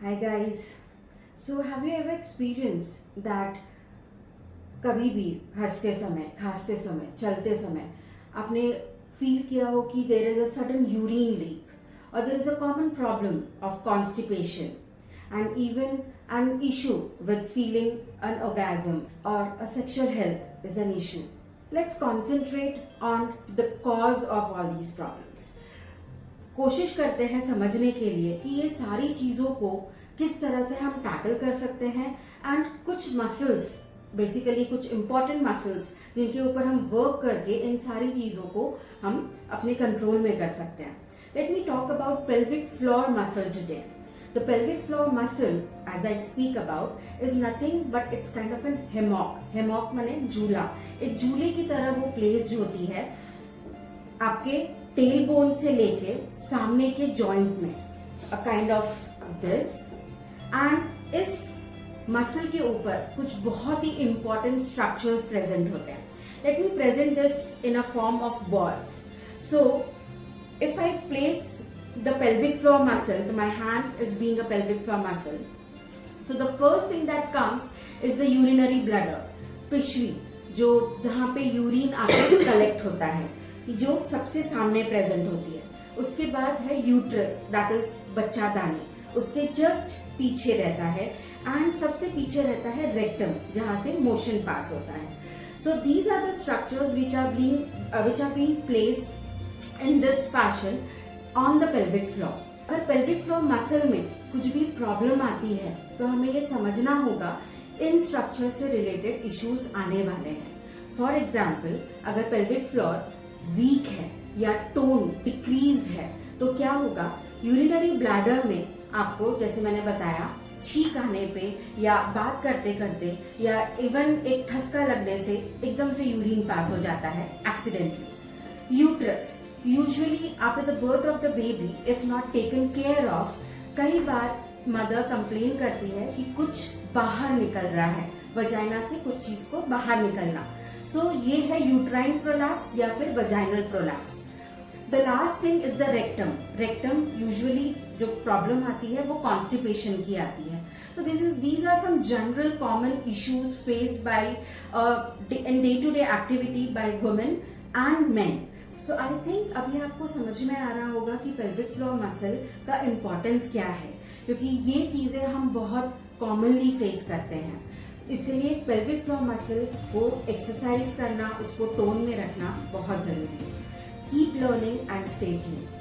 Hi guys. So have you ever experienced that कभी भी हंसते समय, खांसते समय, चलते समय आपने फील किया हो कि there is a sudden urine leak और there is a common problem of constipation and even an issue with feeling an orgasm or a sexual health is an issue. Let's concentrate on the cause of all these problems. कोशिश करते हैं समझने के लिए कि ये सारी चीज़ों को किस तरह से हम टैकल कर सकते हैं एंड कुछ मसल्स बेसिकली कुछ इंपॉर्टेंट मसल्स जिनके ऊपर हम वर्क करके इन सारी चीज़ों को हम अपने कंट्रोल में कर सकते हैं. Let me talk about pelvic floor muscle today. The pelvic floor muscle, as I speak about, is nothing but it's kind of an hammock. Hammock माने झूला. एक झूले की तरह वो प्लेस्ड होती है आपके टेल बोन से लेके सामने के जॉइंट में, a kind of this. And इस मसल के ऊपर कुछ बहुत ही इंपॉर्टेंट स्ट्रक्चर्स प्रेजेंट होते हैं. Let me present this in a form of balls. So if I place the pelvic floor muscle, my hand is being a pelvic floor muscle. So the first thing that comes is the urinary bladder, पिशवी, जो जहाँ पे urine आपको collect होता है, जो सबसे सामने प्रेजेंट होती है. उसके बाद है यूट्रस, दैट इज बच्चादानी, उसके जस्ट पीछे रहता है. एंड सबसे पीछे रहता है रेक्टम, जहाँ से मोशन पास होता है. So these are the structures which are being placed in this fashion on the pelvic floor. अगर pelvic floor muscle में कुछ भी प्रॉब्लम आती है तो हमें ये समझना होगा इन स्ट्रक्चर से रिलेटेड इश्यूज आने वाले हैं. फॉर एग्जाम्पल, अगर pelvic floor वीक है या टोन डिक्रीज्ड है तो क्या होगा, यूरिनरी ब्लैडर में आपको, जैसे मैंने बताया, छींक आने पे या बात करते करते या इवन एक ठसका लगने से एकदम से यूरिन पास हो जाता है accidentally. Uterus, usually after the birth of the baby, if not taken care of, कई बार मदर कंप्लेन करती है कि कुछ बाहर निकल रहा है, वजाइना से कुछ चीज को बाहर निकलना. सो ये है यूट्राइन प्रोलैप्स या फिर vaginal prolapse. The last thing is the rectum. Rectum usually जो प्रॉब्लम आती है वो कॉन्स्टिपेशन की आती है. तो these are some general common issues faced by in day-to-day activity by women and men. So I think अभी आपको समझ में आ रहा होगा कि pelvic floor muscle का इम्पोर्टेंस क्या है, क्योंकि ये चीजें हम बहुत कॉमनली फेस करते हैं. इसलिए pelvic floor muscle को एक्सरसाइज करना, उसको टोन में रखना बहुत जरूरी है. Keep learning and stay tuned.